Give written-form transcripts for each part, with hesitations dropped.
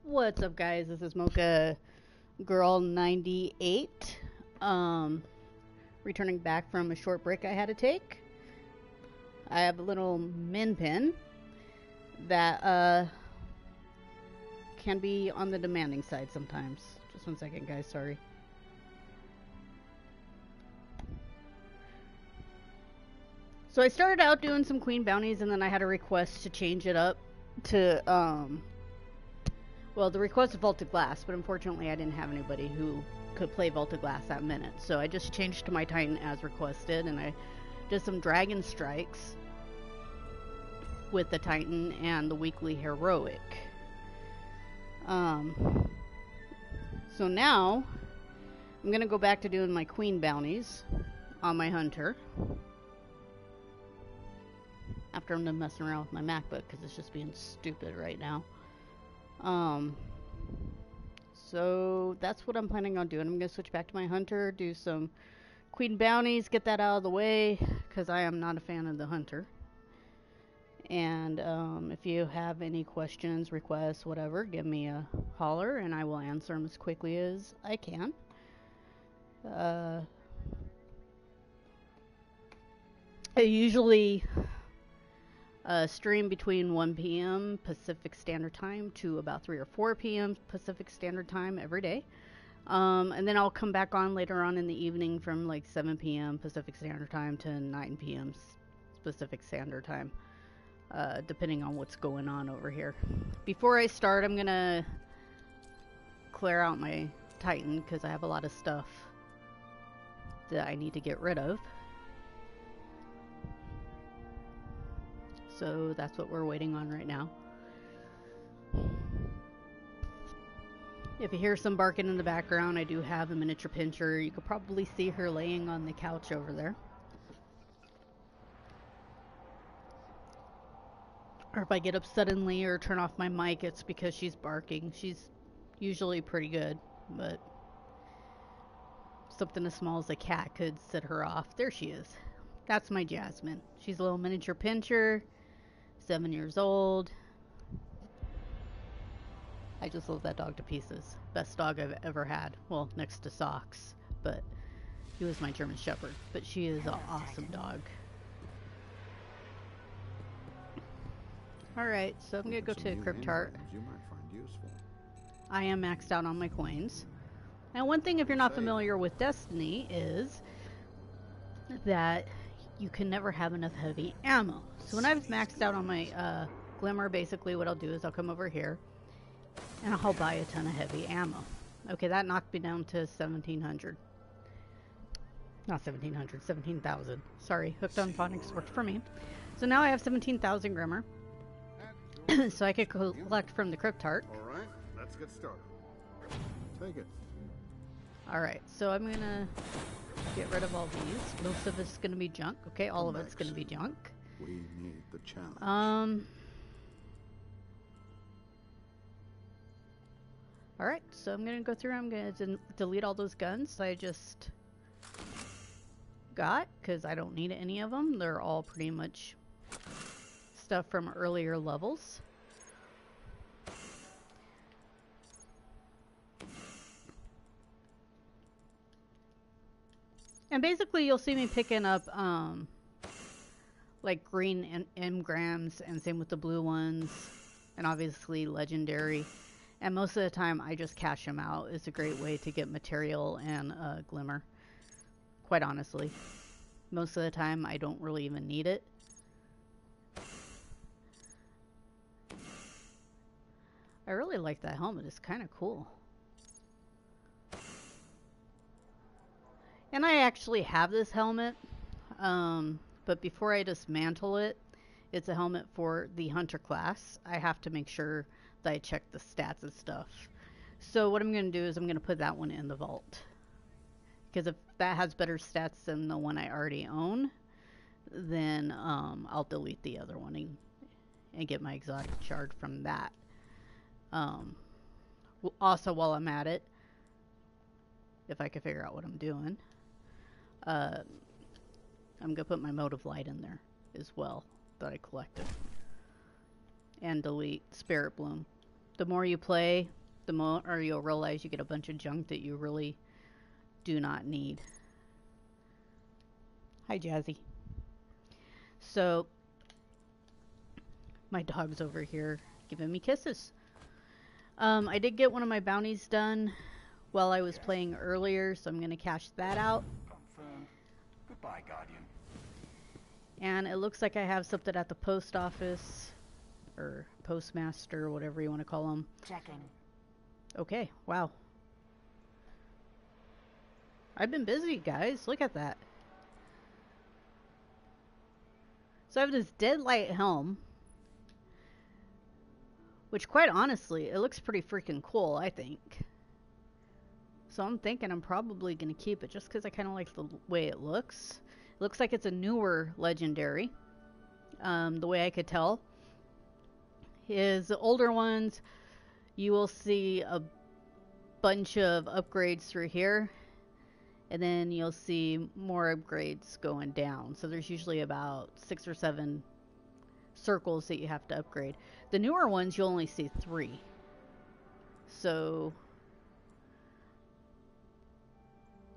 What's up, guys? This is Mocha Girl 98. Returning back from a short break I had to take. I have a little min pin that can be on the demanding side sometimes. Just 1 second, guys. Sorry. So I started out doing some queen bounties, and then I had a request to change it up to well, the request of Vaulted Glass, but unfortunately I didn't have anybody who could play Vaulted Glass that minute. So I just changed to my Titan as requested, and I did some Dragon Strikes with the Titan and the weekly Heroic. So now I'm going to go back to doing my Queen Bounties on my Hunter. After I'm done messing around with my MacBook, because it's just being stupid right now. So that's what I'm planning on doing. I'm going to switch back to my Hunter, do some Queen Bounties, get that out of the way, because I am not a fan of the Hunter. And if you have any questions, requests, whatever, give me a holler, and I will answer them as quickly as I can. I usually stream between 1 p.m. Pacific Standard Time to about 3 or 4 p.m. Pacific Standard Time every day. And then I'll come back on later on in the evening from like 7 p.m. Pacific Standard Time to 9 p.m. Pacific Standard Time, depending on what's going on over here. Before I start, I'm going to clear out my Titan because I have a lot of stuff that I need to get rid of. So that's what we're waiting on right now. If you hear some barking in the background, I do have a miniature pincher. You could probably see her laying on the couch over there. Or if I get up suddenly or turn off my mic, it's because she's barking. She's usually pretty good, but something as small as a cat could set her off. There she is. That's my Jasmine. She's a little miniature pincher. 7 years old. I just love that dog to pieces. Best dog I've ever had. Well, next to Socks, but he was my German Shepherd. But she is an awesome dog. Alright, so I'm going to go to Cryptart. I am maxed out on my coins. And one thing, if you're not familiar with Destiny, is that you can never have enough heavy ammo. So when I've maxed out on my Glimmer, basically what I'll do is I'll come over here and I'll buy a ton of heavy ammo. Okay, that knocked me down to 1,700. Not 1,700, 17,000. Sorry, Hooked on Phonics worked for me. So now I have 17,000 Glimmer. So I could collect from the Cryptart. Alright, let's get started. Take it. Alright, so I'm gonna get rid of all these. Most of it's gonna be junk. Okay, all of it's gonna be junk. We need the challenge. Alright, so I'm gonna go through. I'm gonna delete all those guns I just got, because I don't need any of them. They're all pretty much stuff from earlier levels. And basically you'll see me picking up like green engrams, and same with the blue ones, and obviously legendary. And most of the time I just cash them out. It's a great way to get material and Glimmer, quite honestly. Most of the time I don't really even need it. I really like that helmet. It's kind of cool. And I actually have this helmet, but before I dismantle it, it's a helmet for the Hunter class. I have to make sure that I check the stats and stuff. So what I'm going to do is I'm going to put that one in the vault. Because if that has better stats than the one I already own, then I'll delete the other one and get my exotic shard from that. Also, while I'm at it, if I can figure out what I'm doing, I'm going to put my Motive Light in there as well that I collected. And delete Spirit Bloom. The more you play, the more you'll realize you get a bunch of junk that you really do not need. Hi, Jazzy. So, my dog's over here giving me kisses. I did get one of my bounties done while I was playing earlier, so I'm going to cash that out. Confirmed. Goodbye, Guardian. And it looks like I have something at the post office, or postmaster, whatever you want to call them. Checking. Okay, wow. I've been busy, guys. Look at that. So I have this Deadlight helm, which quite honestly, it looks pretty freaking cool, I think. So I'm thinking I'm probably going to keep it just because I kind of like the way it looks. It looks like it's a newer legendary, the way I could tell. His older ones, you will see a bunch of upgrades through here, and then you'll see more upgrades going down. So there's usually about 6 or 7 circles that you have to upgrade. The newer ones, you'll only see 3. So,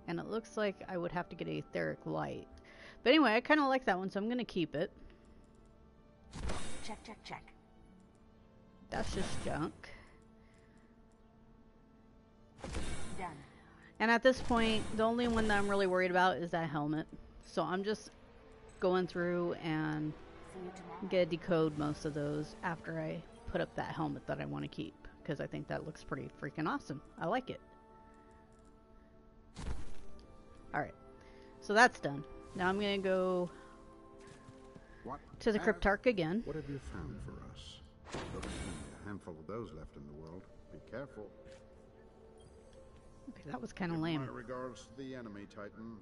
and it looks like I would have to get etheric light. But anyway, I kind of like that one, so I'm going to keep it. Check, check, check. That's just junk. Done. And at this point, the only one that I'm really worried about is that helmet. So I'm just going through and See you tomorrow. get to decode most of those after I put up that helmet that I want to keep. Because I think that looks pretty freaking awesome. I like it. Alright. So that's done. Now I'm going to go to the Cryptarch again. What have you found for us? Looks like a handful of those left in the world. Be careful. Okay, that was kind of Give lame. my regards to the enemy, Titan.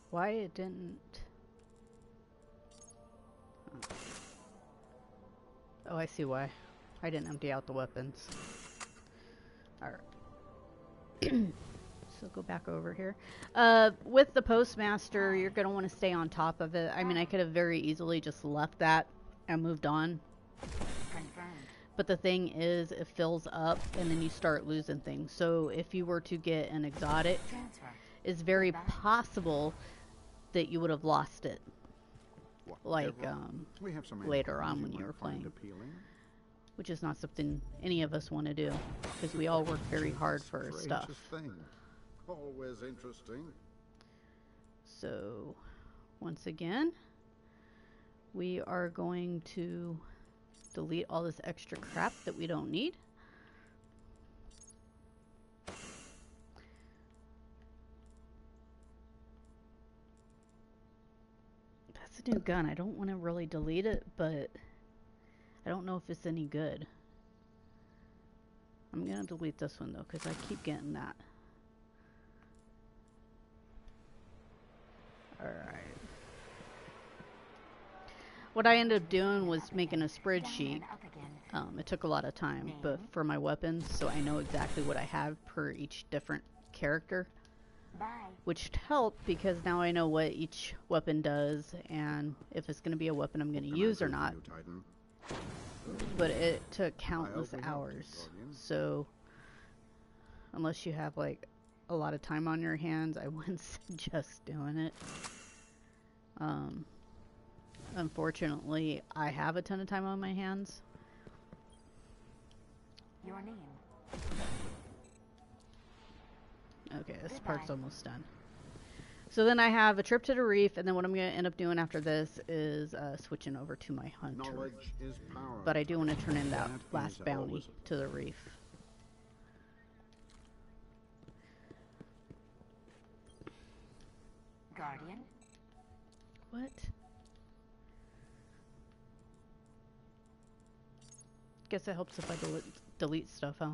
Why it didn't... Oh, I see why. I didn't empty out the weapons. Alright. So go back over here. With the postmaster, you're going to want to stay on top of it. I mean, I could have very easily just left that and moved on. Confirmed. But the thing is, it fills up and then you start losing things. So if you were to get an exotic, Transfer. it's very possible that you would have lost it. Like, We have some later on animals when you might were find playing. appealing. Which is not something any of us want to do. Because we all work very hard for our stuff. Strangest thing. Always interesting. So, once again, we are going to delete all this extra crap that we don't need. That's a new gun. I don't want to really delete it, but I don't know if it's any good. I'm going to delete this one, though, because I keep getting that. Alright. What I ended up doing was making a spreadsheet. Down and up again. It took a lot of time, but for my weapons, so I know exactly what I have per each different character. Bye. Which helped because now I know what each weapon does and if it's going to be a weapon I'm going to use or not. But it took countless hours. So, unless you have like a lot of time on your hands, I wouldn't suggest doing it. Unfortunately, I have a ton of time on my hands. Your name. Okay, this part's almost done. So then I have a trip to the reef, and then what I'm going to end up doing after this is switching over to my hunter. Knowledge is power. But I do want to turn in that That last is bounty always- to the reef. Guardian. What? Guess it helps if I delete stuff, huh?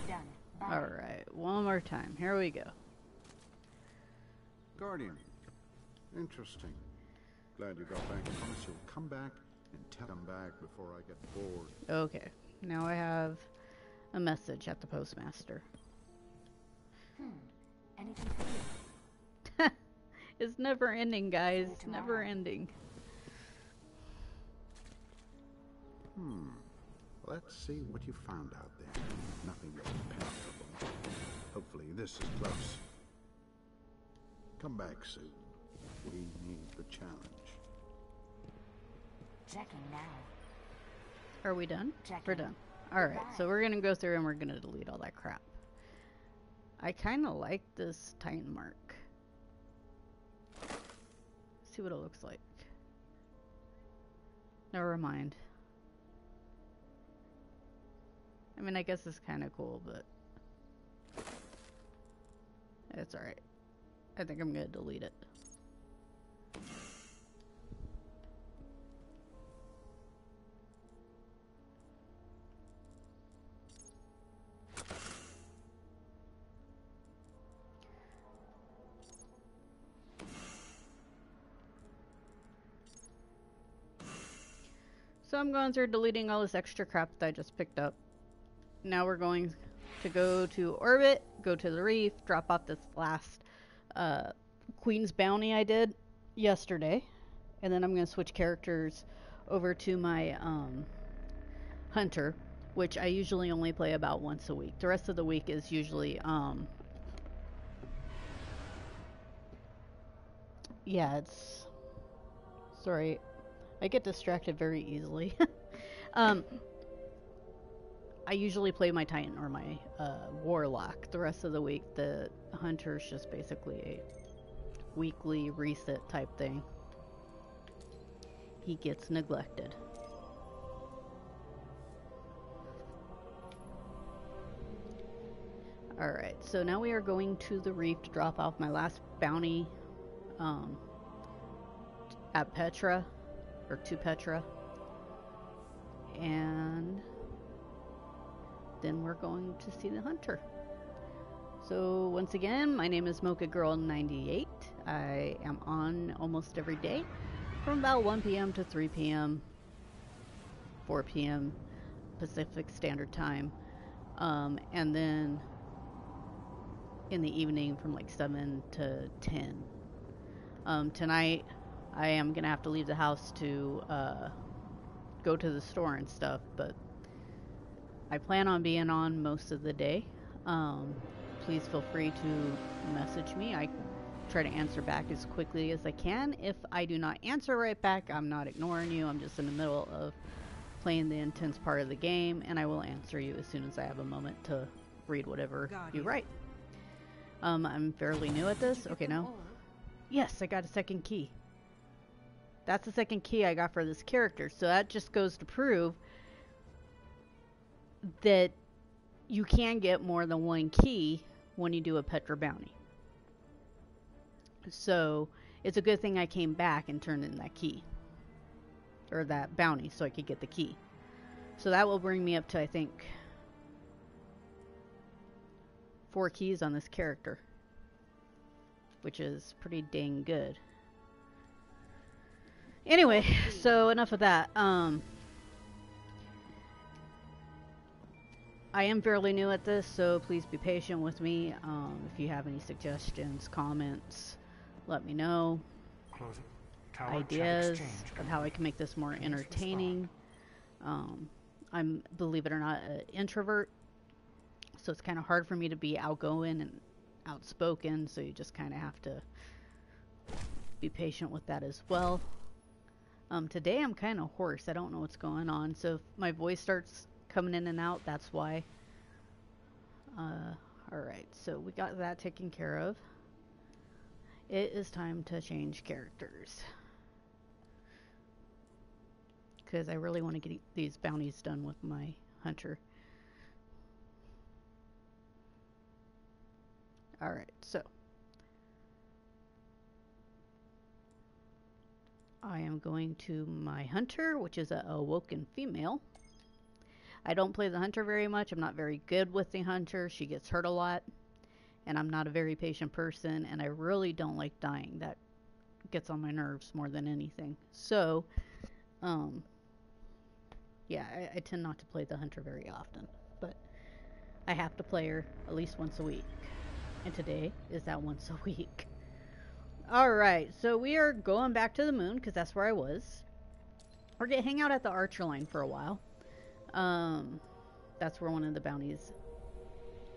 Done. Bye. Alright, one more time. Here we go. Guardian. Interesting. Glad you got back. I promise you'll come back and tell them back before I get bored. Okay, now I have a message at the postmaster. Anything for you? It's never ending, guys. Never ending. Let's see what you found out there. Nothing really penetrable. Hopefully this is close. Come back soon. We need the challenge. Checking now. Are we done? Checking. We're done. Alright, so we're gonna go through and we're gonna delete all that crap. I kinda like this Titan mark. See what it looks like. Never mind. I mean, I guess it's kinda cool, but it's alright. I think I'm gonna delete it. So I'm going through deleting all this extra crap that I just picked up. Now we're going to go to orbit, go to the reef, drop off this last Queen's Bounty I did yesterday. And then I'm going to switch characters over to my Hunter, which I usually only play about once a week. The rest of the week is usually, yeah, it's, sorry, I get distracted very easily. I usually play my Titan or my Warlock. The rest of the week, the Hunter's just basically a weekly reset type thing. He gets neglected. Alright, so now we are going to the reef to drop off my last bounty at Petra, or to Petra. And then we're going to see the Hunter. So once again, my name is Mocha Girl 98. I am on almost every day from about 1 p.m. to 3 p.m. 4 p.m. Pacific Standard Time, and then in the evening from like 7 to 10. Tonight I am gonna have to leave the house to go to the store and stuff, but I plan on being on most of the day. Please feel free to message me. I try to answer back as quickly as I can. If I do not answer right back, I'm not ignoring you. I'm just in the middle of playing the intense part of the game, and I will answer you as soon as I have a moment to read whatever you write. I'm fairly new at this. Okay, now. Yes, I got a second key. That's the second key I got for this character. So that just goes to prove that you can get more than one key when you do a Petra bounty. So it's a good thing I came back and turned in that key. Or that bounty so I could get the key. So that will bring me up to, I think, 4 keys on this character. Which is pretty dang good. Anyway, so enough of that. I am fairly new at this, so please be patient with me. If you have any suggestions, comments, let me know. Ideas of how I can make this more entertaining. I'm, believe it or not, an introvert, so it's kind of hard for me to be outgoing and outspoken, so you just kind of have to be patient with that as well. Today I'm kind of hoarse. I don't know what's going on, so if my voice starts coming in and out, that's why. Alright, so we got that taken care of. It is time to change characters, because I really want to get these bounties done with my Hunter. Alright, so I am going to my Hunter, which is a awoken female. I don't play the Hunter very much. I'm not very good with the Hunter. She gets hurt a lot, and I'm not a very patient person, and I really don't like dying. That gets on my nerves more than anything. So, yeah, I tend not to play the Hunter very often, but I have to play her at least once a week. And today is that once a week. Alright, so we are going back to the moon, because that's where I was. We're gonna hang out at the Archer Line for a while. That's where one of the bounties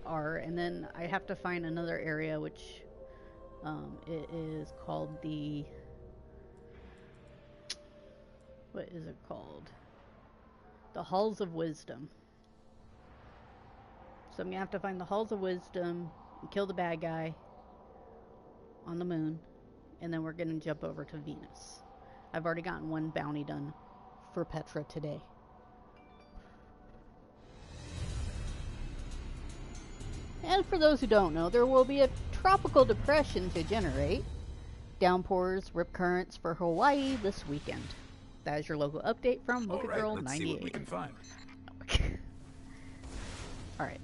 are, and then I have to find another area which it is called the, what is it called? The Halls of Wisdom. So I'm gonna have to find the Halls of Wisdom and kill the bad guy on the moon, and then we're gonna jump over to Venus. I've already gotten one bounty done for Petra today. And for those who don't know, there will be a tropical depression to generate downpours, rip currents for Hawaii this weekend. That is your local update from Mocha Girl 98. Let's see what we can find. Alright.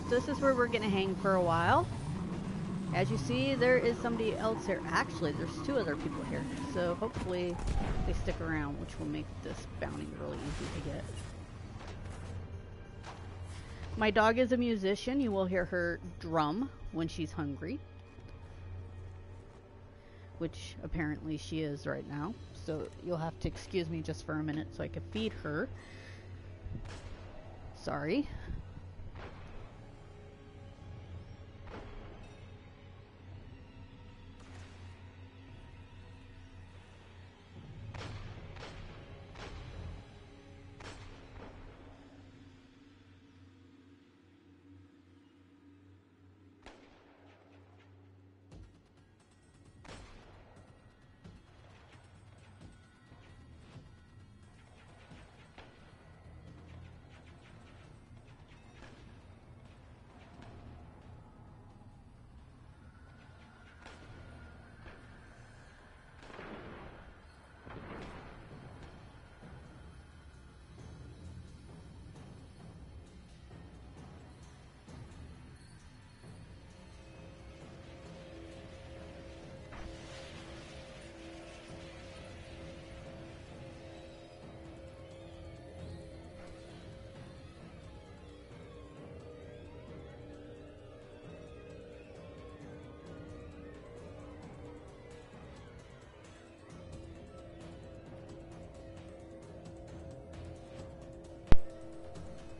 This is where we're gonna hang for a while. As you see, there is somebody else here. Actually, there's two other people here. So hopefully they stick around, which will make this bounty really easy to get. My dog is a musician. You will hear her drum when she's hungry, which apparently she is right now. So you'll have to excuse me just for a minute so I can feed her. Sorry.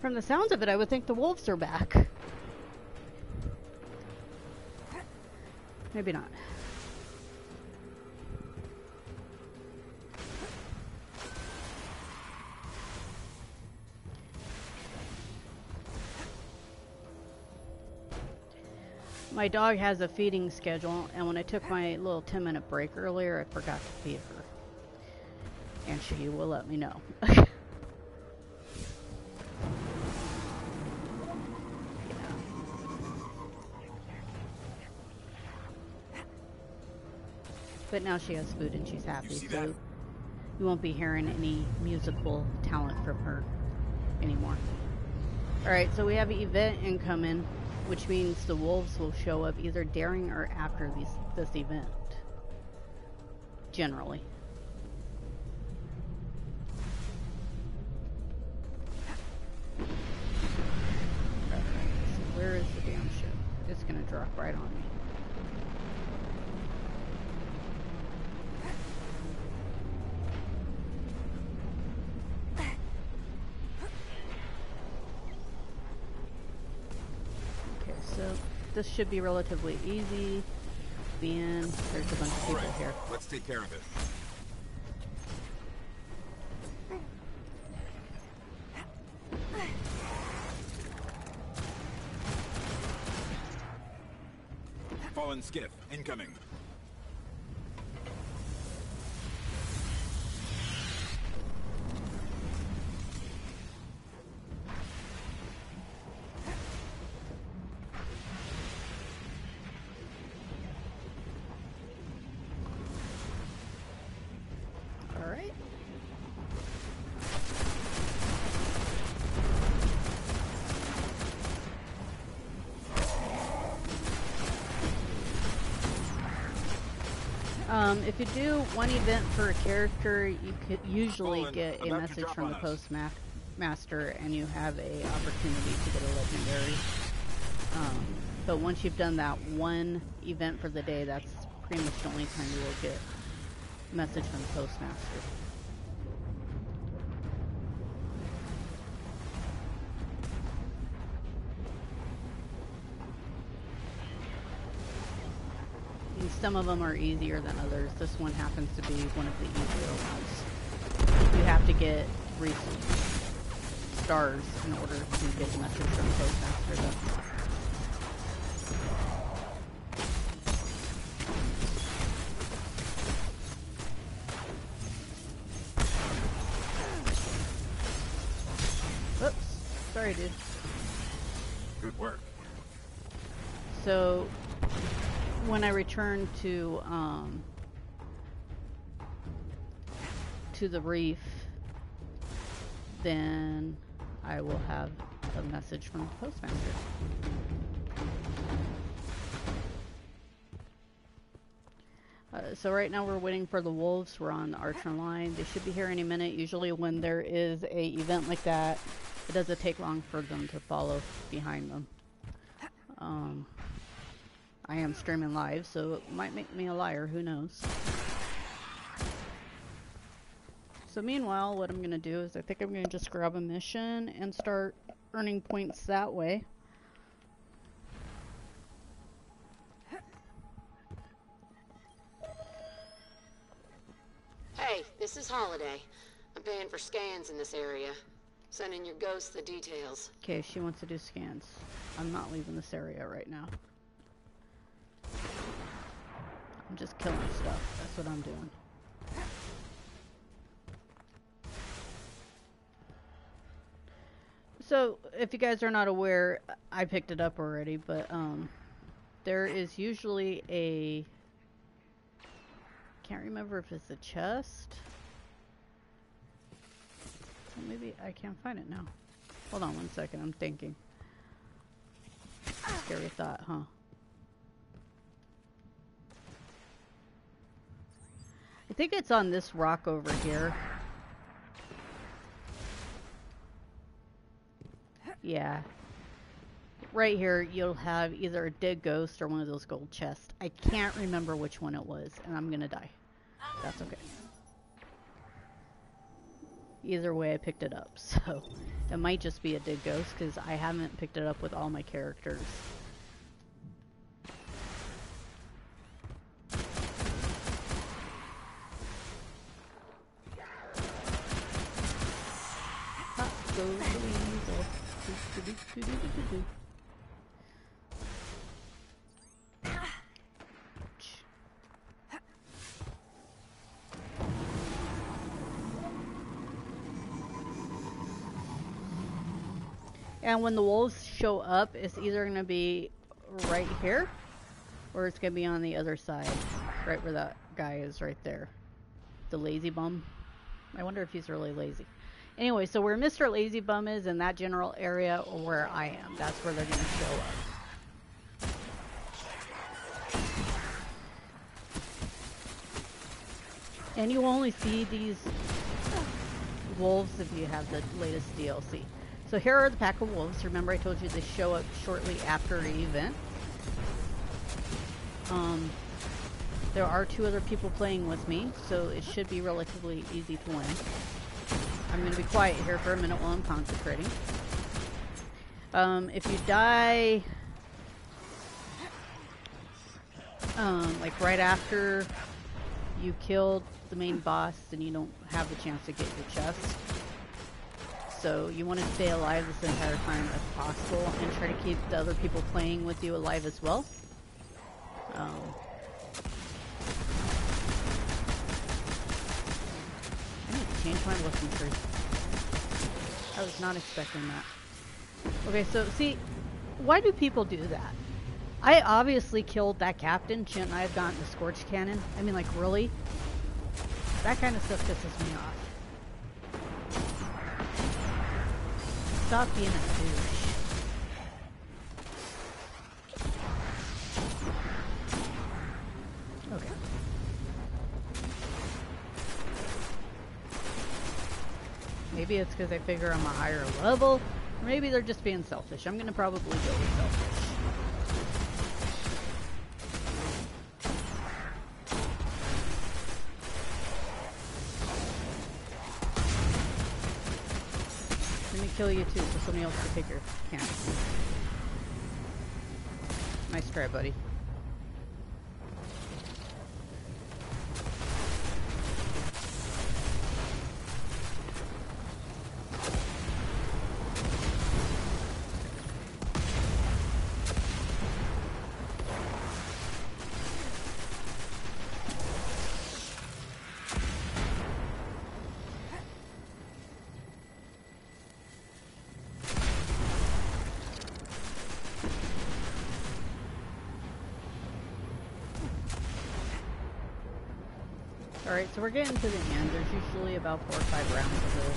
From the sounds of it, I would think the wolves are back. Maybe not. My dog has a feeding schedule, and when I took my little 10-minute break earlier, I forgot to feed her. And she will let me know. But now she has food and she's happy, so you won't be hearing any musical talent from her anymore. Alright, so we have an event incoming, which means the wolves will show up either during or after this event. Generally. Alright, so where is the damn ship? It's gonna drop right on me. This should be relatively easy. Being there's a bunch of people here. Let's take care of it. Fallen skiff incoming. If you do one event for a character, you could usually get a message from the postmaster, and you have a opportunity to get a legendary. But once you've done that one event for the day, that's pretty much the only time you will get a message from the postmaster. And some of them are easier than others. This one happens to be one of the easier ones. You have to get 3 stars in order to get a message from the postmaster though. Sorry, dude. Good work. So, when I return to the reef, then I will have a message from the postmaster. So right now we're waiting for the wolves. We're on the Archer line. They should be here any minute. Usually when there is a event like that, it doesn't take long for them to follow behind them. I am streaming live, so it might make me a liar, who knows. So meanwhile, what I'm going to do is I think I'm going to just grab a mission and start earning points that way. Hey, this is Holiday. I'm paying for scans in this area. Sending your ghost the details. Okay, she wants to do scans. I'm not leaving this area right now. I'm just killing stuff. That's what I'm doing. So, if you guys are not aware, I picked it up already, but there is usually a... Can't remember if it's a chest. Well, maybe I can't find it now. Hold on 1 second, I'm thinking. Scary thought, huh? I think it's on this rock over here. Yeah. Right here, you'll have either a dead ghost or one of those gold chests. I can't remember which one it was, and I'm gonna die. That's okay. Either way, I picked it up, so it might just be a dead ghost because I haven't picked it up with all my characters. And when the wolves show up, it's either going to be right here, or it's going to be on the other side, right where that guy is right there. The lazy bum. I wonder if he's really lazy. Anyway, so where Mr. Lazy Bum is, in that general area where I am, that's where they're going to show up. And you only see these wolves if you have the latest DLC. So here are the pack of wolves. Remember I told you they show up shortly after the event. There are 2 other people playing with me, so it should be relatively easy to win. I'm going to be quiet here for a minute while I'm concentrating. If you die, like right after you killed the main boss, then you don't have the chance to get your chest. So you want to stay alive this entire time if possible and try to keep the other people playing with you alive as well. I need to change my looking tree. I was not expecting that. Okay, so see, why do people do that? I obviously killed that captain. Shouldn't I have gotten the Scorch Cannon? I mean, like, really? That kind of stuff pisses me off. Stop being a douche. Okay. Maybe it's because they figure I'm a higher level, or maybe they're just being selfish. I'm gonna probably go with selfish. kill you too, so somebody else can take your camp. Nice try, buddy. Alright, so we're getting to the end. There's usually about 4 or 5 rounds of this.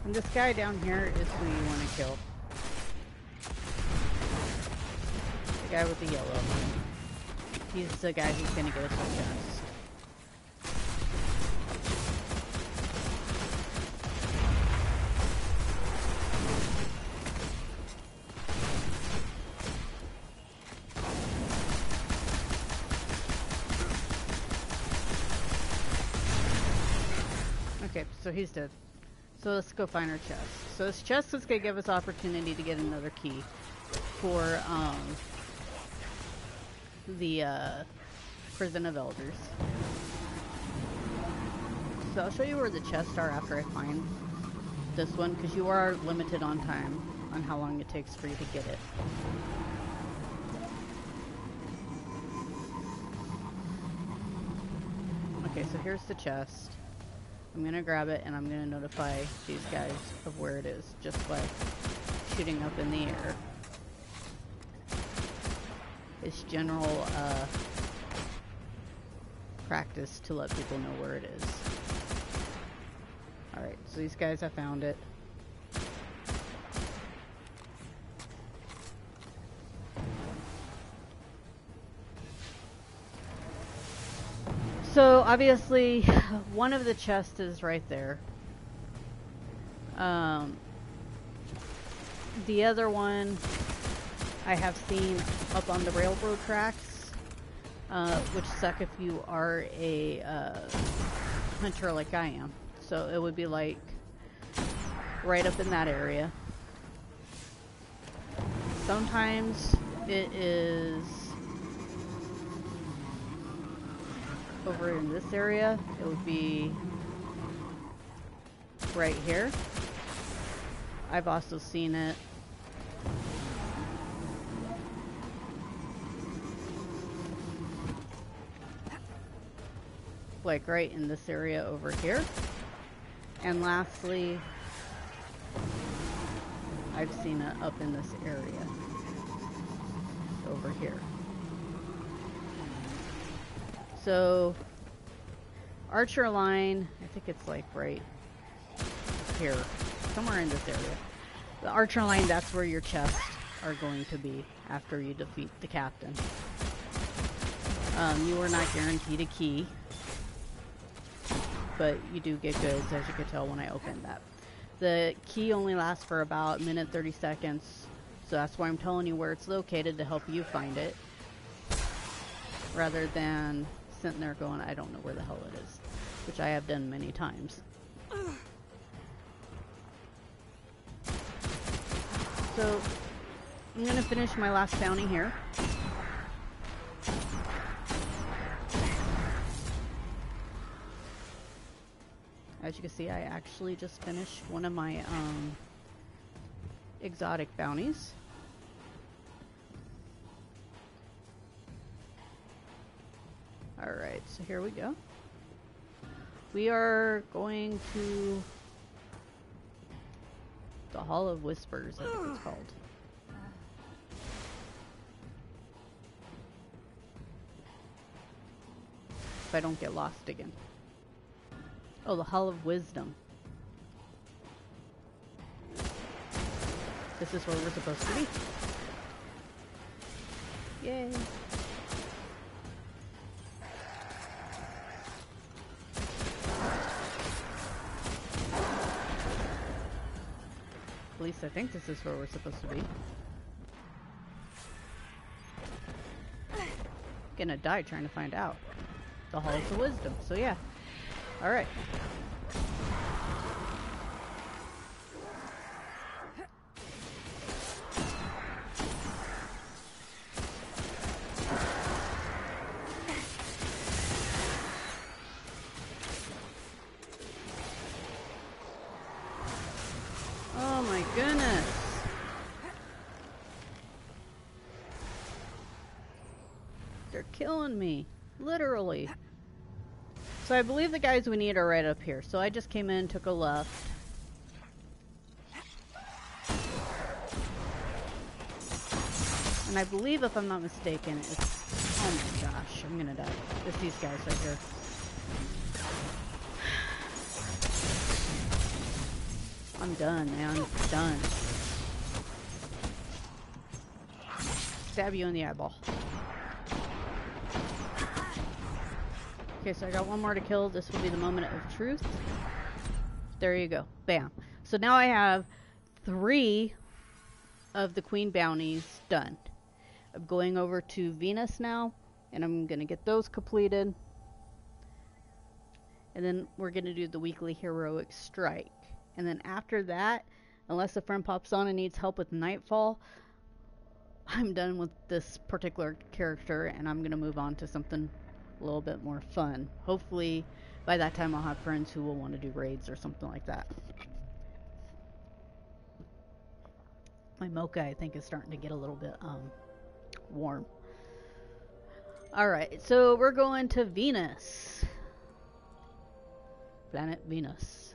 And this guy down here is who you want to kill. The guy with the yellow. He's the guy who's going to get us the chest. Okay, so he's dead. So let's go find our chest. So this chest is going to give us opportunity to get another key for the Prison of Elders. So I'll show you where the chests are after I find this one, because you are limited on time on how long it takes for you to get it. Okay, so here's the chest. I'm gonna grab it and I'm gonna notify these guys of where it is just by shooting up in the air. It's general practice to let people know where it is. Alright, so these guys have found it. So obviously one of the chests is right there. The other one I have seen up on the railroad tracks, which suck if you are a hunter like I am. So it would be like right up in that area. Sometimes it is over in this area. It would be right here. I've also seen it like right in this area over here. And lastly, I've seen it up in this area over here. So Archer line, I think it's like right here, somewhere in this area. The Archer line, that's where your chests are going to be after you defeat the captain. You are not guaranteed a key, but you do get goods, as you could tell when I opened that. The key only lasts for about a minute 30 seconds, so that's why I'm telling you where it's located to help you find it, rather than sitting there going, I don't know where the hell it is, which I have done many times. So I'm going to finish my last bounty here. As you can see, I actually just finished one of my exotic bounties. Alright, so here we go. We are going to the Hall of Whispers, I think it's called. If I don't get lost again. Oh, the Hall of Wisdom. This is where we're supposed to be. Yay! At least I think this is where we're supposed to be. gonna die trying to find out. The Halls of Wisdom. So yeah. Alright. Oh my goodness. They're killing me. Literally. So I believe the guys we need are right up here. So I just came in, took a left. And I believe, if I'm not mistaken, it's... Oh my gosh, I'm gonna die. It's these guys right here. I'm done, man. Done. Stab you in the eyeball. Okay, so I got one more to kill. This will be the moment of truth. There you go. Bam. So now I have 3 of the Queen Bounties done. I'm going over to Venus now, and I'm going to get those completed. And then we're going to do the weekly heroic strike. And then after that, unless a friend pops on and needs help with Nightfall, I'm done with this particular character, and I'm going to move on to something a little bit more fun. Hopefully, by that time I'll have friends who will want to do raids or something like that. My mocha, I think, is starting to get a little bit warm. Alright, so we're going to Venus. Planet Venus.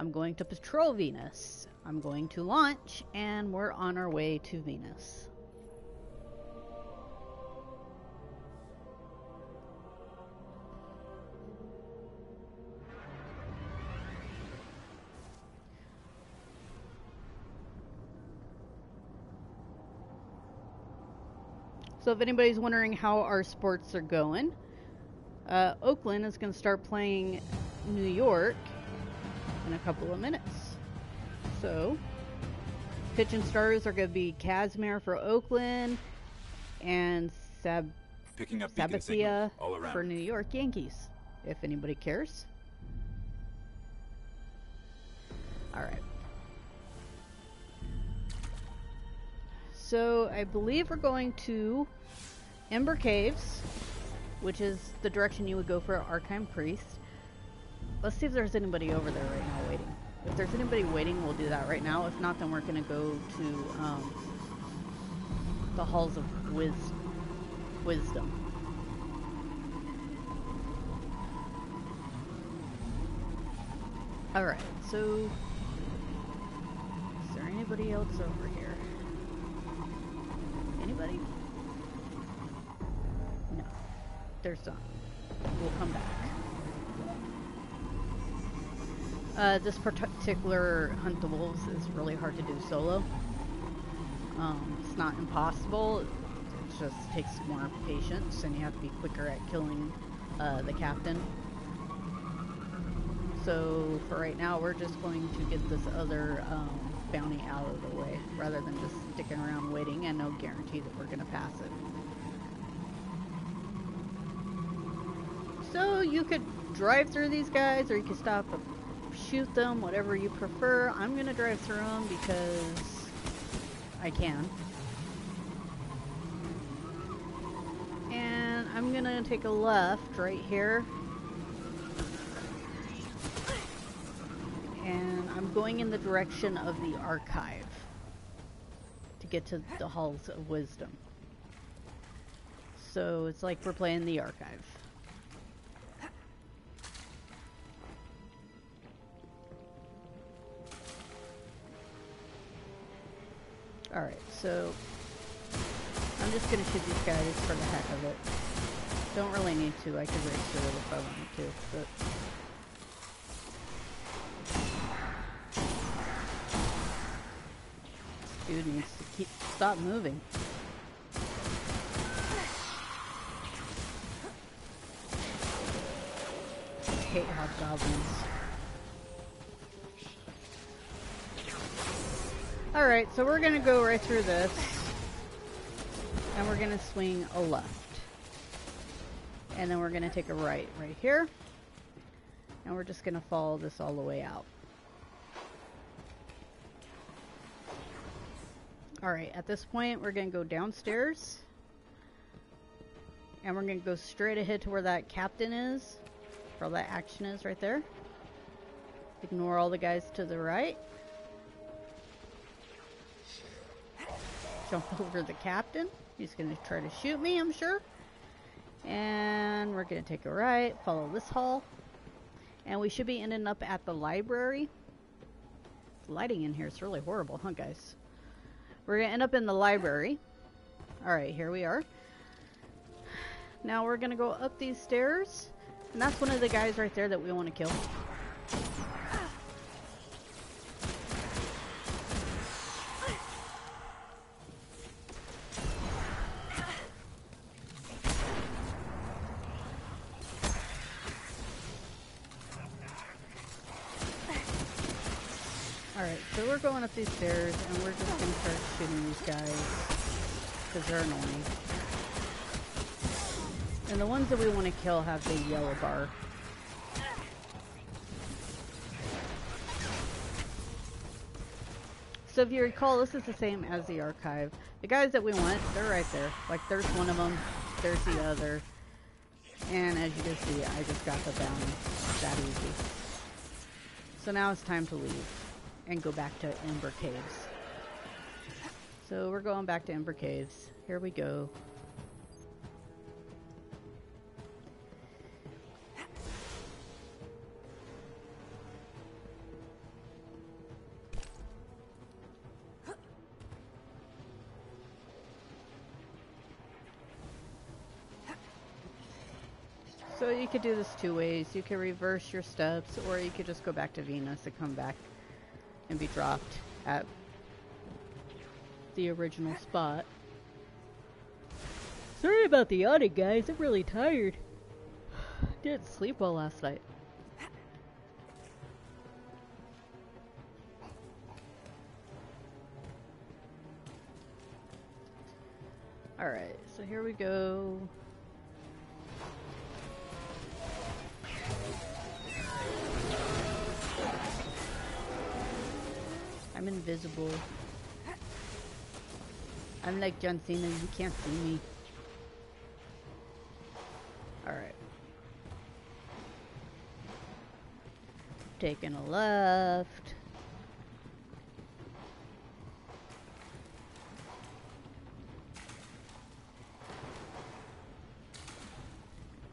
I'm going to patrol Venus. I'm going to launch, and we're on our way to Venus. So if anybody's wondering how our sports are going, Oakland is going to start playing New York in a couple of minutes. So, pitching starters are going to be Casimir for Oakland and Picking up beacon signals all Sabathia around. for New York Yankees, if anybody cares. Alright. So, I believe we're going to Ember Caves, which is the direction you would go for Archime Priest. Let's see if there's anybody over there right now waiting. If there's anybody waiting, we'll do that right now. If not, then we're going to go to the Halls of Wisdom. Alright, so... Is there anybody else over here? Anybody? No. There's not. We'll come back. This particular Hunt the Wolves is really hard to do solo. It's not impossible, it just takes more patience, and you have to be quicker at killing the captain. So for right now, we're just going to get this other bounty out of the way, rather than just sticking around waiting, and no guarantee that we're going to pass it. So you could drive through these guys, or you could stop and shoot them, whatever you prefer. I'm going to drive through them because I can. And I'm going to take a left right here. And I'm going in the direction of the archive to get to the Halls of Wisdom. So it's like we're playing the archive. Alright, so I'm just going to shoot these guys for the heck of it. Don't really need to. I could race through it if I wanted to, but... Dude needs to stop moving. I hate hobgoblins. Alright, so we're gonna go right through this. And we're gonna swing a left. And then we're going to take a right here. And we're just going to follow this all the way out. Alright, at this point, we're going to go downstairs. And we're going to go straight ahead to where that captain is. Where all that action is right there. Ignore all the guys to the right. Jump over the captain. He's going to try to shoot me, I'm sure. And we're going to take a right, follow this hall. And we should be ending up at the library. The lighting in here is really horrible, huh, guys? We're going to end up in the library. Alright, here we are. Now we're going to go up these stairs. And that's one of the guys right there that we want to kill. Alright, so we're going up these stairs and we're just going to start shooting these guys because they're annoying. And the ones that we want to kill have the yellow bar. So if you recall, this is the same as the archive. The guys that we want, they're right there. Like, there's one of them, there's the other. And as you can see, I just got the bounty. That easy. So now it's time to leave and go back to Ember Caves. So we're going back to Ember Caves. Here we go. So you could do this two ways. You could reverse your steps, or you could just go back to Venus and come back and be dropped at the original spot. Sorry about the yawning, guys. I'm really tired. Didn't sleep well last night. Alright, so here we go. I'm invisible. I'm like John Cena, you can't see me. Alright. Taking a left.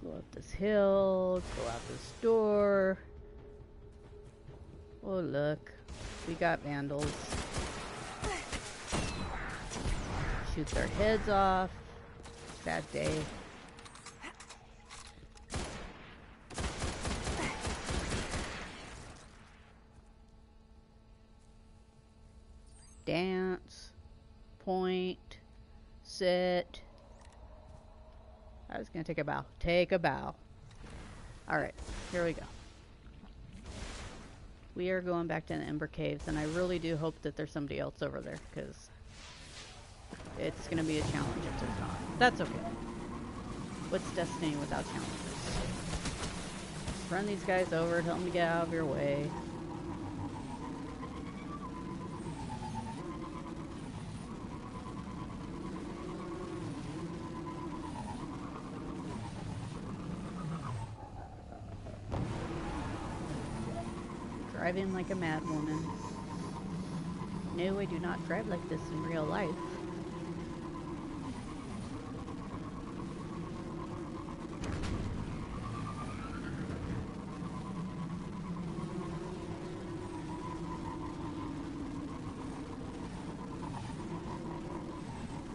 Go up this hill, go out this door. Oh look. We got vandals. Shoot their heads off. Sad day. Dance. Point. Sit. I was gonna take a bow. Take a bow. Alright, here we go. We are going back to the Ember Caves, and I really do hope that there's somebody else over there, because it's going to be a challenge if there's not. That's okay. What's Destiny without challenges? Just run these guys over, tell them to get out of your way. Driving like a mad woman. No, I do not drive like this in real life.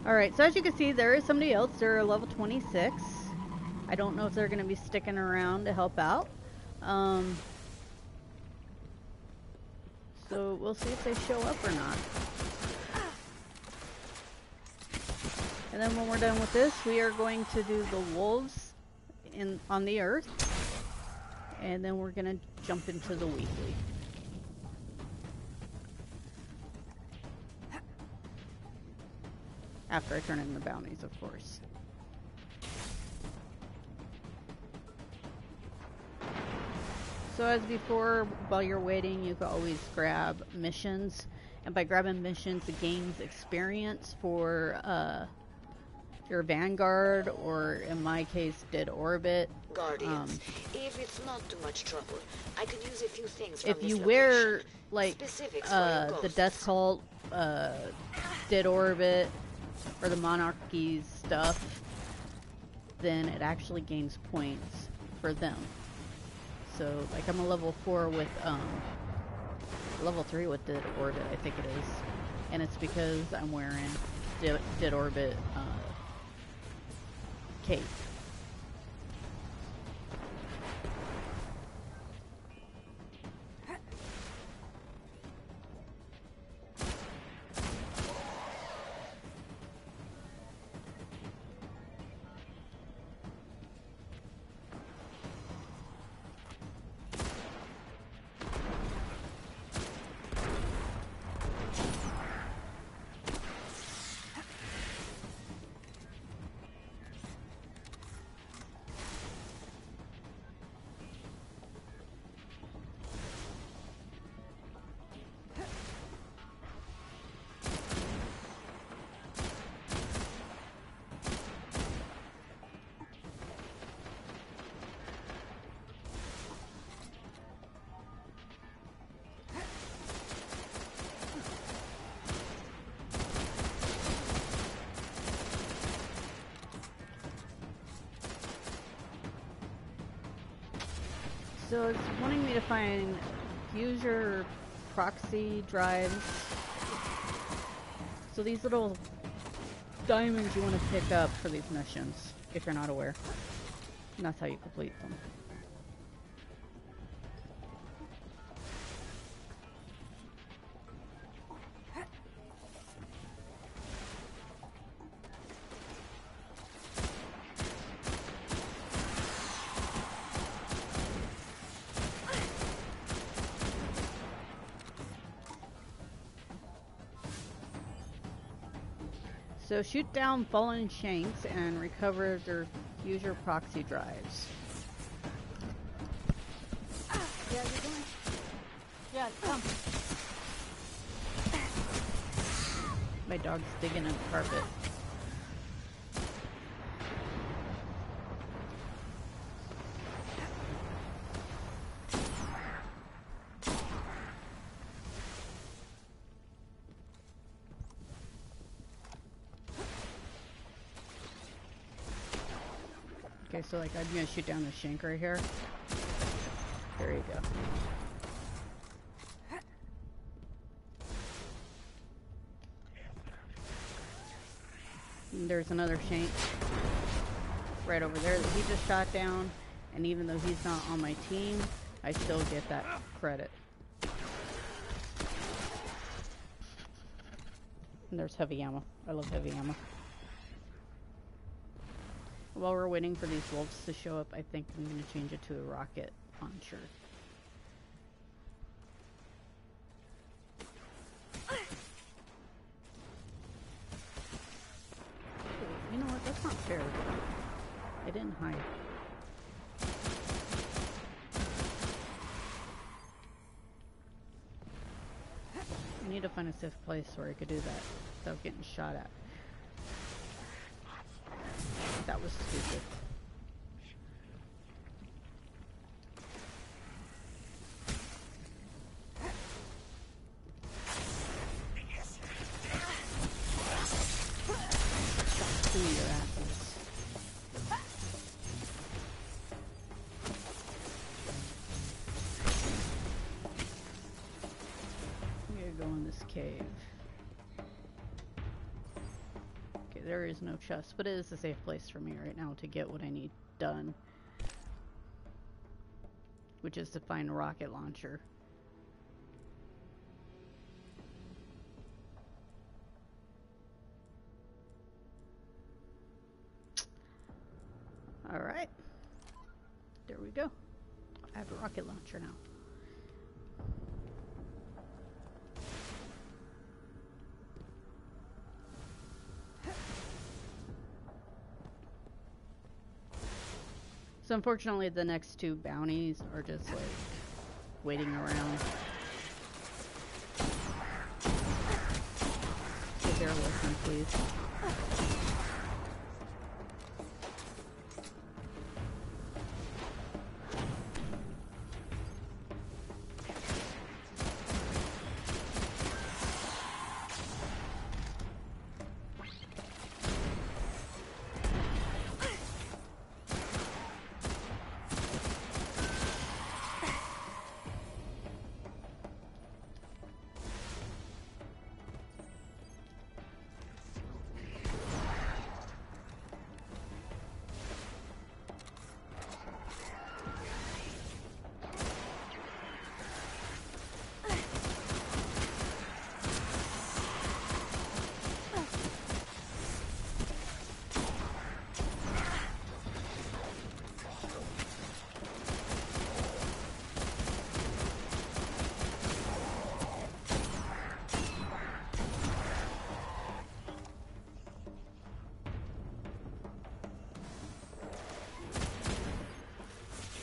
Alright, so as you can see, there is somebody else. They're level 26. I don't know if they're going to be sticking around to help out. So we'll see if they show up or not. And then when we're done with this, we are going to do the wolves on the earth. And then we're going to jump into the weekly. After I turn in the bounties, of course. So as before, while you're waiting, you can always grab missions. And by grabbing missions, it gains experience for your Vanguard, or in my case, Dead Orbit. Guardians, if it's not too much trouble, I could use a few things from If this you location. wear, like, Specifics for your the ghosts. Death Cult, Dead Orbit, or the Monarchy stuff, then it actually gains points for them. So, like, I'm a level 4 with, level 3 with Dead Orbit, I think it is. And it's because I'm wearing Dead Orbit, cape. So it's wanting me to find user proxy drives. So these little diamonds you want to pick up for these missions, if you're not aware. And that's how you complete them. So shoot down fallen shanks and recover their user proxy drives. Yeah, you're going. Yeah, come. My dog's digging in the carpet. Okay, so like I'm gonna shoot down the shank right here. There you go. And there's another shank right over there that he just shot down, and even though he's not on my team, I still get that credit. And there's heavy ammo. I love heavy ammo. While we're waiting for these wolves to show up, I think I'm going to change it to a rocket launcher. You know what? That's not fair. I didn't hide. I need to find a safe place where I could do that without getting shot at. That was stupid. Stop doing your asses. I'm gonna go in this cave. There is no chest, but it is a safe place for me right now to get what I need done, which is to find a rocket launcher. All right, there we go. I have a rocket launcher now. So unfortunately, the next two bounties are just like waiting around. Stay there with me, please.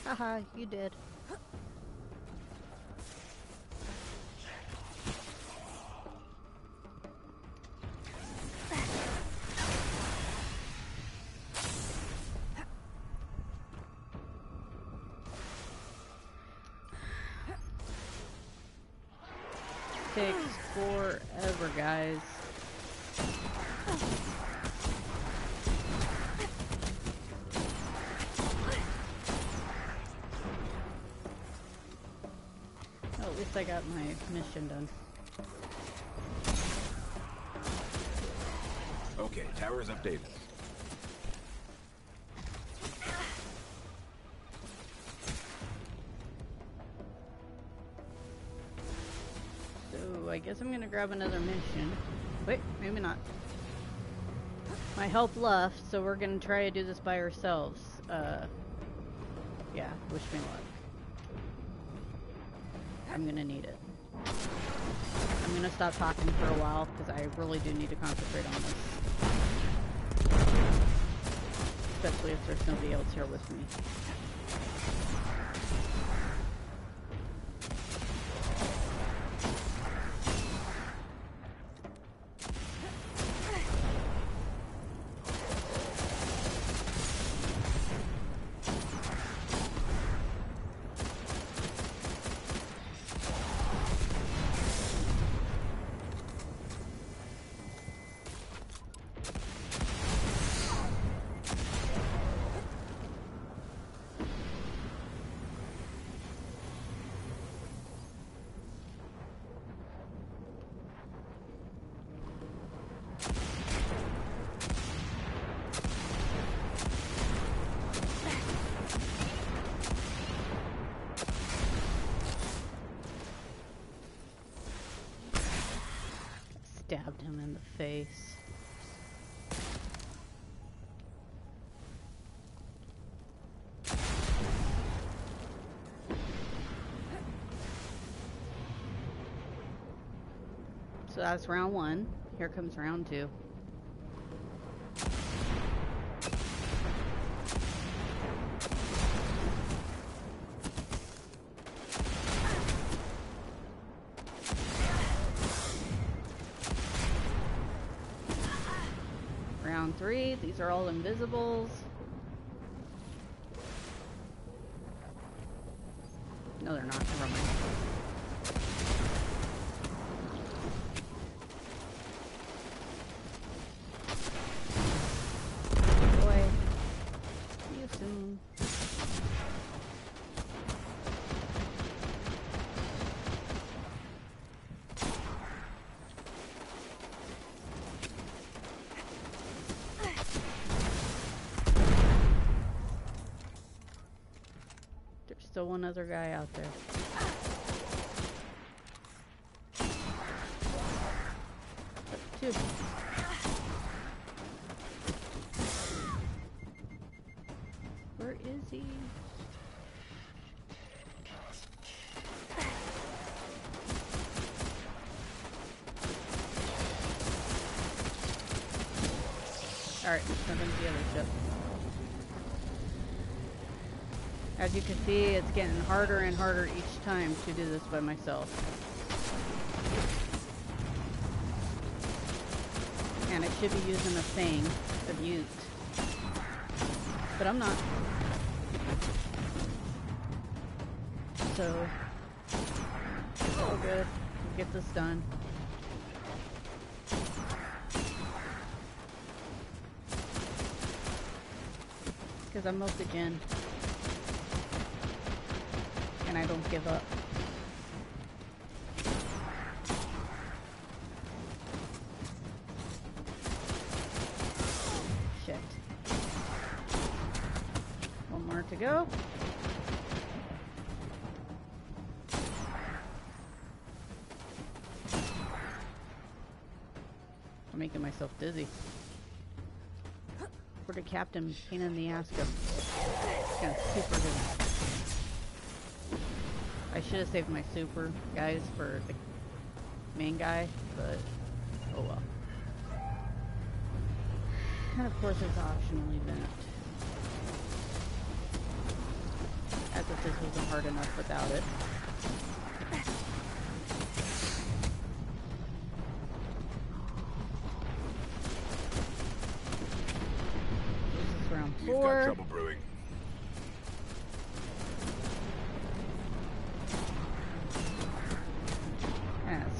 Haha, you did. Takes forever, guys. At least I got my mission done. Okay, tower's updated. So I guess I'm gonna grab another mission. Wait, maybe not. My help left, so we're gonna try to do this by ourselves. Yeah, wish me luck. I'm gonna need it. I'm gonna stop talking for a while because I really do need to concentrate on this. Especially if there's nobody else here with me. Stabbed him in the face. So that's round one. Here comes round two. Round three, these are all invisibles. No, they're not. Never mind. Boy, see you soon. Still one other guy out there. Two. Where is he? Alright, let's jump into the other ship. As you can see, it's getting harder and harder each time to do this by myself. And I should be using a thing, a butte. But I'm not. So, it's all good. We'll get this done. Because I'm mostly Jin. And I don't give up. Shit. One more to go. I'm making myself dizzy. Where did Captain Pain in the Ass go? It's kind of super good. I should have saved my super guys for the main guy, but oh well. And of course there's an optional event. As if this wasn't hard enough without it. This is round 4. You've got trouble brewing.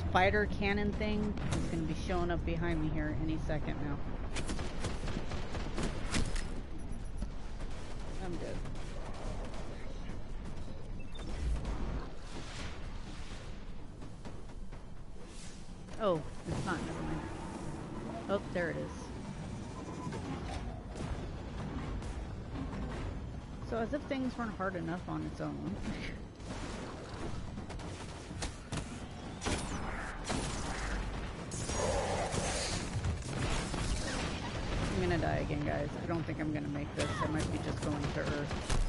Spider cannon thing is going to be showing up behind me here any second now. I'm good. Oh, it's not. Never mind. Oh, there it is. So as if things weren't hard enough on its own. I'm gonna die again, guys. I don't think I'm gonna make this. I might be just going to Earth.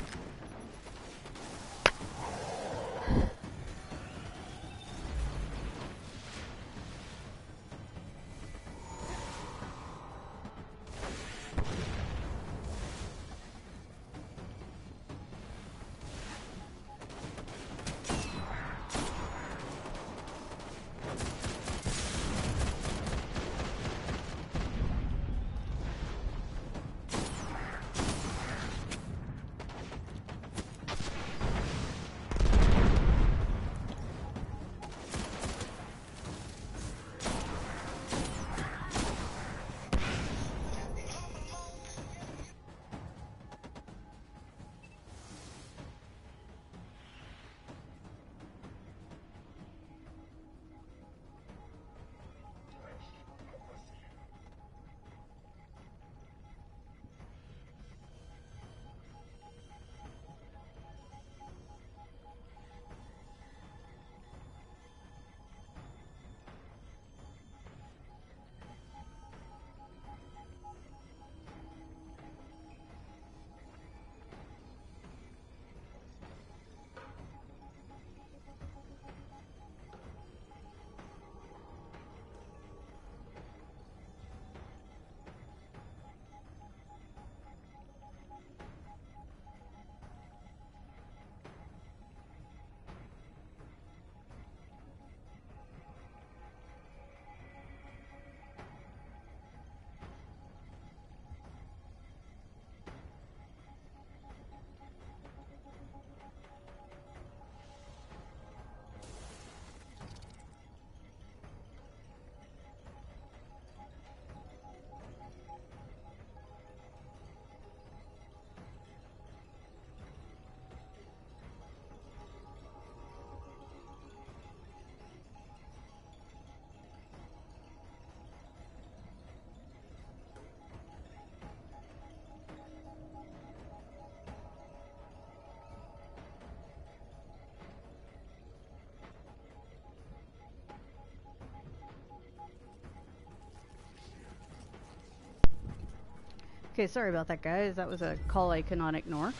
Okay, sorry about that, guys. That was a call I could not ignore.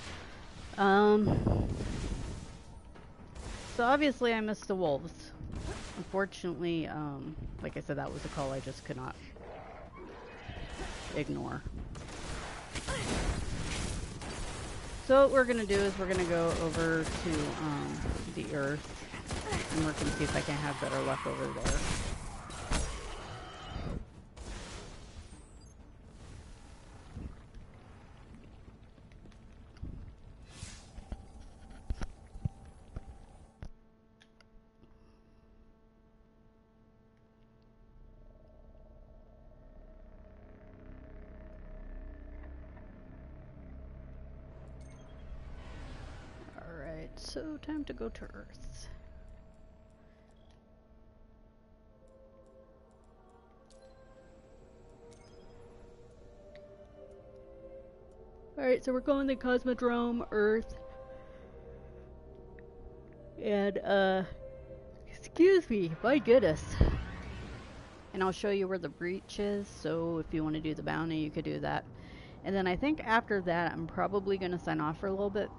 So obviously I missed the wolves. Unfortunately, like I said, that was a call I just could not ignore. So what we're going to do is we're going to go over to the Earth, and we're going to see if I can have better luck over there. So, time to go to Earth. Alright, so we're going to Cosmodrome, Earth. And, excuse me, my goodness. And I'll show you where the breach is, so if you want to do the bounty, you could do that. And then I think after that, I'm probably going to sign off for a little bit.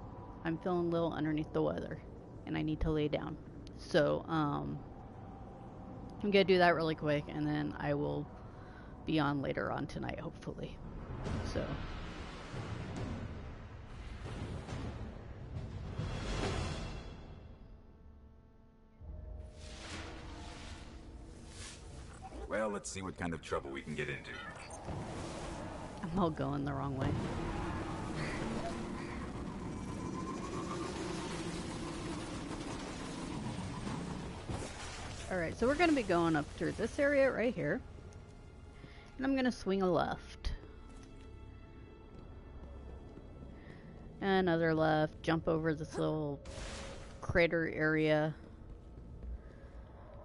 I'm feeling a little underneath the weather, and I need to lay down. So, I'm going to do that really quick, and then I will be on later on tonight, hopefully. So. Well, let's see what kind of trouble we can get into. I'm all going the wrong way. Alright, so we're going to be going up through this area right here. And I'm going to swing a left. Another left. Jump over this little crater area.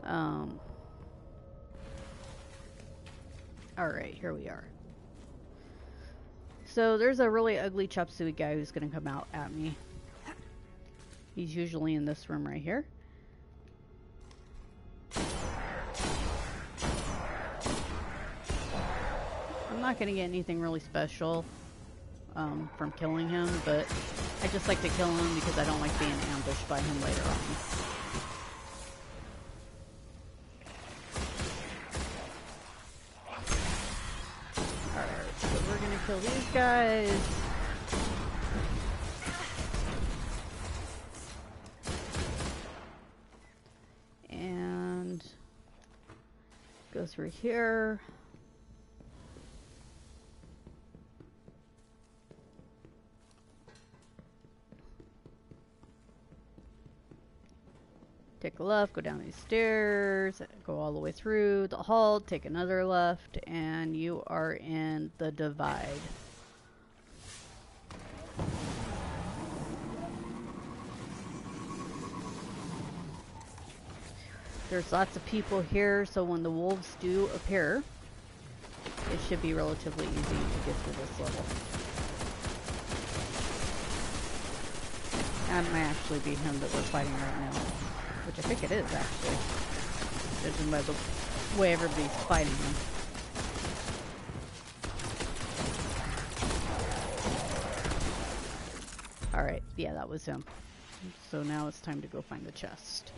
Alright, here we are. So there's a really ugly chop suey guy who's going to come out at me. He's usually in this room right here. I'm not going to get anything really special from killing him, but I just like to kill him because I don't like being ambushed by him later on. Alright, so we're going to kill these guys. And go through here. Take a left, go down these stairs, go all the way through the hall, take another left, and you are in the divide. There's lots of people here, so when the wolves do appear, it should be relatively easy to get through this level. That might actually be him that we're fighting right now. Which I think it is, actually. Judging by the way everybody's fighting him. Alright, yeah, that was him. So now it's time to go find the chest.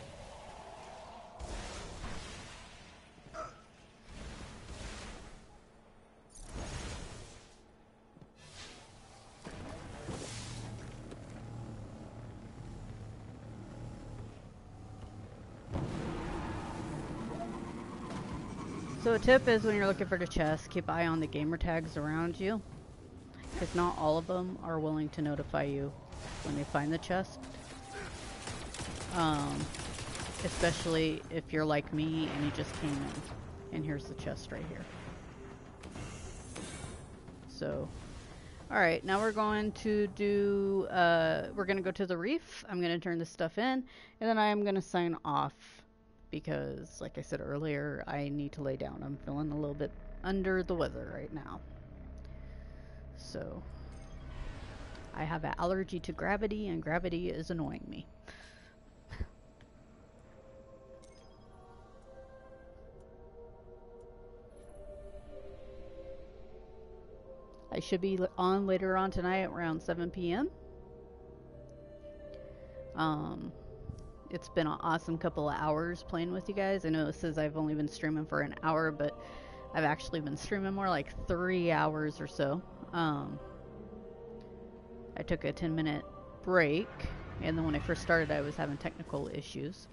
So a tip is when you're looking for the chest, keep an eye on the gamer tags around you, because not all of them are willing to notify you when they find the chest. Especially if you're like me and you just came in. And here's the chest right here. So, alright, now we're going to do, we're going to go to the reef. I'm going to turn this stuff in, and then I'm going to sign off. Because, like I said earlier, I need to lay down. I'm feeling a little bit under the weather right now. So, I have an allergy to gravity, and gravity is annoying me. I should be on later on tonight around 7 p.m. It's been an awesome couple of hours playing with you guys. I know it says I've only been streaming for an hour, but I've actually been streaming more like 3 hours or so. I took a 10-minute break, and then when I first started I was having technical issues.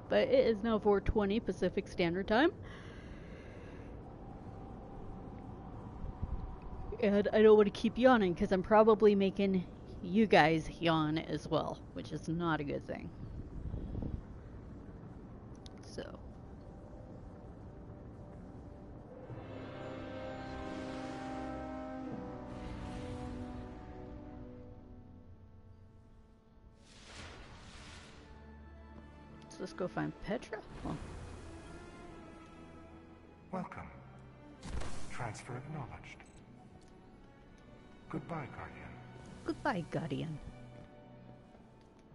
But it is now 4:20 Pacific Standard Time. And I don't want to keep yawning because I'm probably making you guys yawn as well, which is not a good thing. So. So let's go find Petra. Oh. Welcome. Transfer acknowledged. Goodbye, Guardian. Goodbye, Guardian.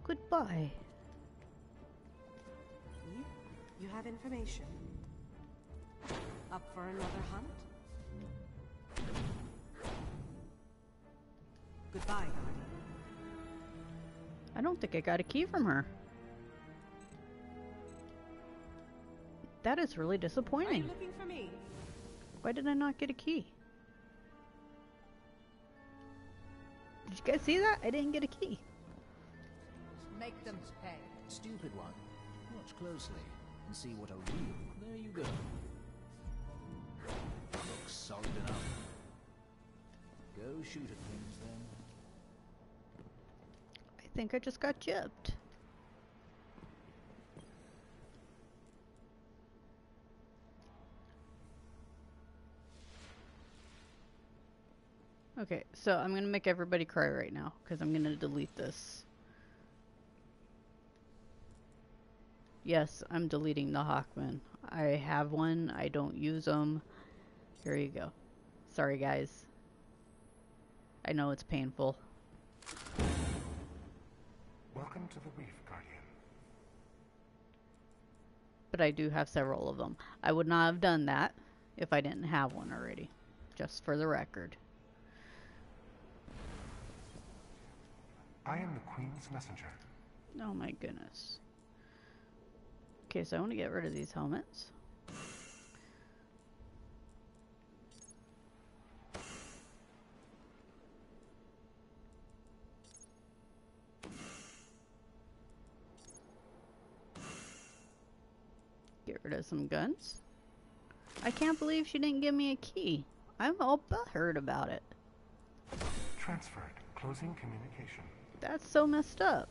Goodbye. You have information. Up for another hunt? Goodbye, Guardian. I don't think I got a key from her. That is really Are disappointing. you looking for me? Why did I not get a key? Did you guys see that? I didn't get a key. Make them pay. Stupid one. Watch closely and see what a real... There you go. Looks solid enough. Go shoot at things then. I think I just got gypped. Okay, so I'm gonna make everybody cry right now because I'm gonna delete this. Yes, I'm deleting the Hawkman. I have one. I don't use them. Here you go. Sorry, guys. I know it's painful. Welcome to the reef, Guardian. But I do have several of them. I would not have done that if I didn't have one already. Just for the record. I am the Queen's messenger. Oh my goodness. Okay, so I want to get rid of these helmets. Get rid of some guns. I can't believe she didn't give me a key. I'm all butthurt about it. Transferred. Closing communication. That's so messed up.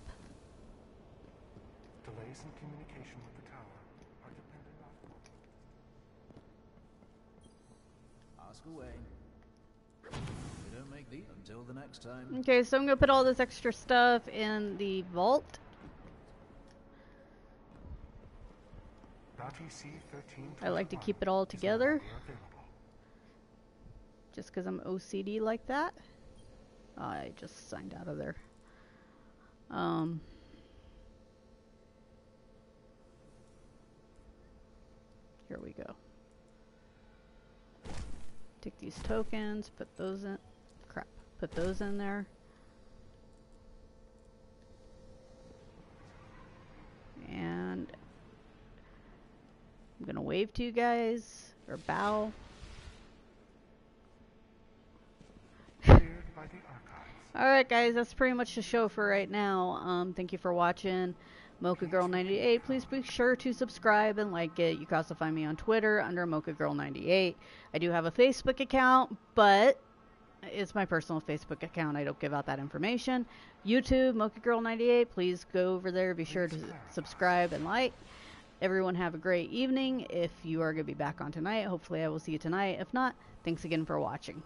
Delays in communication with the tower are dependent on... Ask away. We don't make these until the next time. Okay, so I'm gonna put all this extra stuff in the vault. Bounty C-13. I like to keep it all together. Just because I'm OCD like that. Oh, I just signed out of there. Here we go. Take these tokens, put those in. Crap. Put those in there. And I'm gonna wave to you guys, or bow. Cleared by the archives. Alright guys, that's pretty much the show for right now. Thank you for watching. Mocha Girl 98. Please be sure to subscribe and like it. You can also find me on Twitter under Mocha Girl 98. I do have a Facebook account, but it's my personal Facebook account. I don't give out that information. YouTube, Mocha Girl 98. Please go over there. Be sure to subscribe and like. Everyone have a great evening. If you are going to be back on tonight, hopefully I will see you tonight. If not, thanks again for watching.